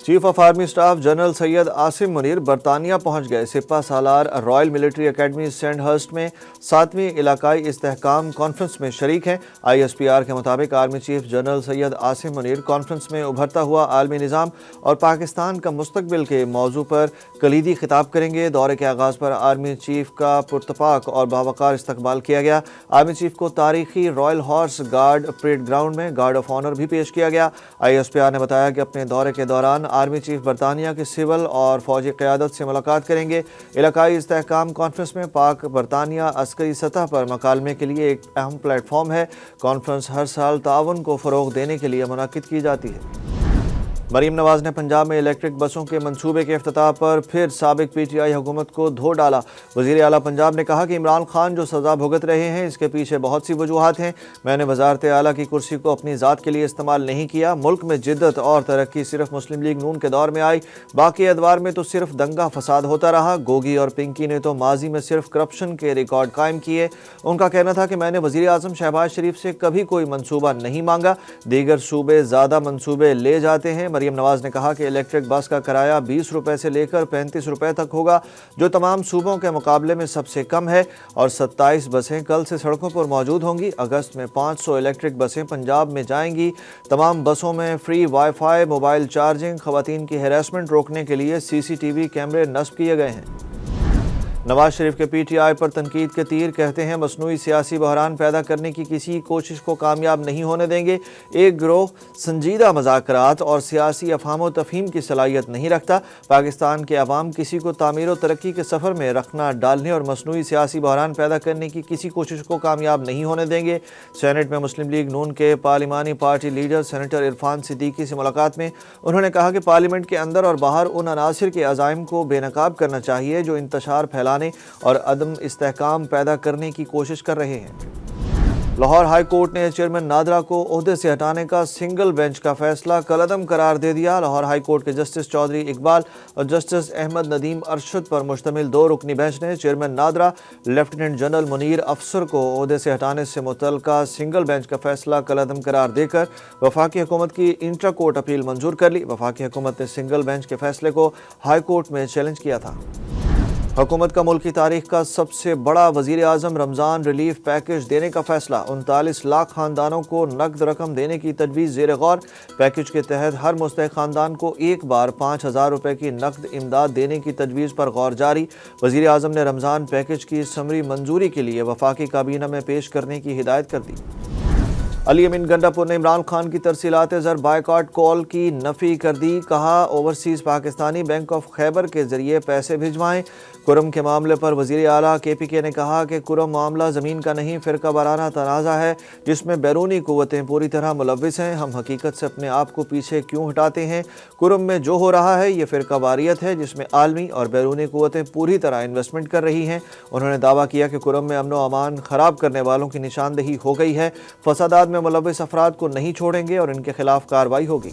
Chief of army staff general Syed Asim Munir برطانیہ پہنچ گئے۔ سپہ سالار royal military academy Sandhurst میں 7ویں علاقائی استحکام کانفرنس میں شریک ہیں۔ ISPR کے مطابق army chief general Syed Asim Munir conference میں ابھرتا ہوا عالمی نظام اور پاکستان کا مستقبل کے موضوع پر کلیدی خطاب کریں گے۔ دورے کے آغاز پر آرمی چیف کا پرتپاک اور باوقار استقبال کیا گیا۔ آرمی چیف کو تاریخی royal horse guard parade ground میں گارڈ آف آنر بھی پیش کیا گیا۔ ISPR نے بتایا کہ اپنے دورے کے دوران آرمی چیف برطانیہ کی سول اور فوجی قیادت سے ملاقات کریں گے۔ علاقائی استحکام کانفرنس میں پاک برطانیہ عسکری سطح پر مکالمے کے لیے ایک اہم پلیٹ فارم ہے۔ کانفرنس ہر سال تعاون کو فروغ دینے کے لیے منعقد کی جاتی ہے۔ مریم نواز نے پنجاب میں الیکٹرک بسوں کے منصوبے کے افتتاح پر پھر سابق PTI حکومت کو دھو ڈالا۔ وزیر اعلیٰ پنجاب نے کہا کہ عمران خان جو سزا بھگت رہے ہیں اس کے پیچھے بہت سی وجوہات ہیں۔ میں نے وزارت اعلیٰ کی کرسی کو اپنی ذات کے لیے استعمال نہیں کیا۔ ملک میں جدت اور ترقی صرف مسلم لیگ نون کے دور میں آئی، باقی ادوار میں تو صرف دنگا فساد ہوتا رہا۔ گوگی اور پنکی نے تو ماضی میں صرف کرپشن کے ریکارڈ قائم کیے۔ ان کا کہنا تھا کہ میں نے وزیر اعظم شہباز شریف سے کبھی کوئی منصوبہ نہیں مانگا، دیگر صوبے زیادہ منصوبے لے جاتے ہیں۔ مریم نواز نے کہا کہ الیکٹرک بس کا کرایہ 20 روپے سے لے کر 35 روپے تک ہوگا، جو تمام صوبوں کے مقابلے میں سب سے کم ہے، اور 27 بسیں کل سے سڑکوں پر موجود ہوں گی۔ اگست میں 500 الیکٹرک بسیں پنجاب میں جائیں گی۔ تمام بسوں میں free wi fi, mobile charging, خواتین کی ہراسمنٹ روکنے کے لیے CCTV کیمرے نصب کیے گئے ہیں۔ نواز شریف کے PTI پر تنقید کے تیر، کہتے ہیں مصنوعی سیاسی بحران پیدا کرنے کی کسی کوشش کو کامیاب نہیں ہونے دیں گے۔ ایک گروہ سنجیدہ مذاکرات اور سیاسی افہام و تفہیم کی صلاحیت نہیں رکھتا۔ پاکستان کے عوام کسی کو تعمیر و ترقی کے سفر میں رکھنا ڈالنے اور مصنوعی سیاسی بحران پیدا کرنے کی کسی کوشش کو کامیاب نہیں ہونے دیں گے۔ سینیٹ میں مسلم لیگ نون کے پارلیمانی party leader senator Irfan Siddiqui سے ملاقات میں انہوں نے کہا کہ پارلیمنٹ کے اندر اور باہر ان عناصر کے عزائم کو بے نقاب کرنا چاہیے جو انتشار پھیلانے اور عدم استحکام پیدا کرنے کی کوشش کر رہے ہیں۔ لاہور ہائی کورٹ نے چیئرمین نادرا کو عہدے سے ہٹانے کا سنگل بینچ کا فیصلہ کالعدم قرار دے دیا۔ لاہور ہائی کورٹ کے جسٹس چودھری اقبال اور جسٹس احمد ندیم ارشد پر مشتمل 2 رکنی بینچ نے chairman NADRA lieutenant general Munir افسر کو عہدے سے ہٹانے سے متعلقہ سنگل بینچ کا فیصلہ کالعدم قرار دے کر وفاقی حکومت کی انٹرا کورٹ اپیل منظور کر لی۔ وفاقی حکومت نے سنگل بینچ کے فیصلے کو ہائی کورٹ میں چیلنج کیا تھا۔ حکومت کا ملک کی تاریخ کا سب سے بڑا وزیر اعظم رمضان ریلیف پیکج دینے کا فیصلہ، 39 لاکھ خاندانوں کو نقد رقم دینے کی تجویز زیر غور۔ پیکج کے تحت ہر مستحق خاندان کو ایک بار 5,000 روپے کی نقد امداد دینے کی تجویز پر غور جاری۔ وزیر اعظم نے رمضان پیکج کی سمری منظوری کے لیے وفاقی کابینہ میں پیش کرنے کی ہدایت کر دی۔ علی امین گنڈا پور نے عمران خان کی ترسیلات زر بائیکاٹ کال کی نفی کر دی۔ کہا اوورسیز پاکستانی بینک آف خیبر کے ذریعے پیسے بھجوائیں۔ کرم کے معاملے پر وزیر اعلیٰ KPK نے کہا کہ کرم معاملہ زمین کا نہیں فرقہ وارانہ تنازع ہے جس میں بیرونی قوتیں پوری طرح ملوث ہیں۔ ہم حقیقت سے اپنے آپ کو پیچھے کیوں ہٹاتے ہیں؟ کرم میں جو ہو رہا ہے یہ فرقہ واریت ہے جس میں عالمی اور بیرونی قوتیں پوری طرح انویسٹمنٹ کر رہی ہیں۔ انہوں نے دعویٰ کیا کہ کرم میں امن و امان خراب کرنے والوں کی نشاندہی ہو گئی ہے، فسادات میں ملوث افراد کو نہیں چھوڑیں گے اور ان کے خلاف کارروائی ہوگی۔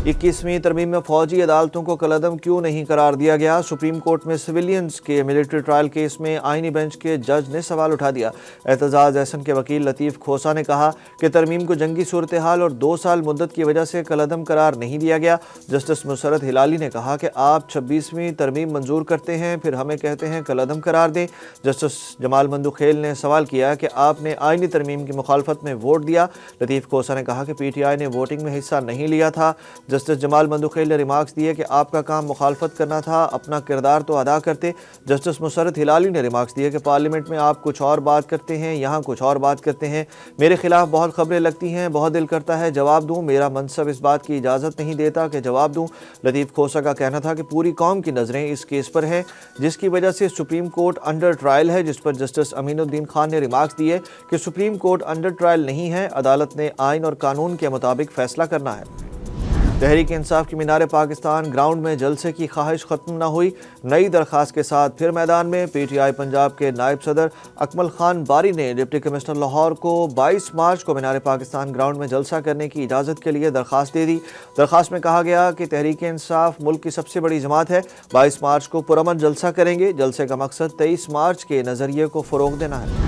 21ویں ترمیم میں فوجی عدالتوں کو کالعدم کیوں نہیں قرار دیا گیا؟ سپریم کورٹ میں سویلینز کے ملٹری ٹرائل کیس میں آئینی بینچ کے جج نے سوال اٹھا دیا۔ اعتزاز احسن کے وکیل لطیف کھوسا نے کہا کہ ترمیم کو جنگی صورتحال اور 2 سال مدت کی وجہ سے کالعدم قرار نہیں دیا گیا۔ جسٹس مسرت ہلالی نے کہا کہ آپ 26ویں ترمیم منظور کرتے ہیں پھر ہمیں کہتے ہیں کالعدم قرار دیں۔ جسٹس جمال مندوخیل نے سوال کیا کہ آپ نے آئینی ترمیم کی مخالفت میں ووٹ دیا۔ لطیف کھوسا نے کہا کہ PTI نے ووٹنگ میں حصہ نہیں لیا تھا۔ جسٹس جمال مندوخیل نے ریمارکس دیے کہ آپ کا کام مخالفت کرنا تھا، اپنا کردار تو ادا کرتے۔ جسٹس مسرت ہلالی نے ریمارکس دیے کہ پارلیمنٹ میں آپ کچھ اور بات کرتے ہیں، یہاں کچھ اور بات کرتے ہیں۔ میرے خلاف بہت خبریں لگتی ہیں، بہت دل کرتا ہے جواب دوں، میرا منصب اس بات کی اجازت نہیں دیتا کہ جواب دوں۔ لطیف کھوسا کا کہنا تھا کہ پوری قوم کی نظریں اس کیس پر ہیں جس کی وجہ سے سپریم کورٹ انڈر ٹرائل ہے، جس پر جسٹس امین الدین خان نے ریمارکس دیے کہ سپریم کورٹ انڈر ٹرائل نہیں ہے، عدالت نے آئین اور قانون کے مطابق فیصلہ کرنا ہے۔ تحریک انصاف کی مینار پاکستان گراؤنڈ میں جلسے کی خواہش ختم نہ ہوئی، نئی درخواست کے ساتھ پھر میدان میں۔ PTI پنجاب کے نائب صدر اکمل خان باری نے ڈپٹی کمشنر لاہور کو 22 مارچ کو مینار پاکستان گراؤنڈ میں جلسہ کرنے کی اجازت کے لیے درخواست دے دی۔ درخواست میں کہا گیا کہ تحریک انصاف ملک کی سب سے بڑی جماعت ہے، 22 مارچ کو پرامن جلسہ کریں گے۔ جلسے کا مقصد 23 مارچ کے نظریے کو فروغ دینا ہے۔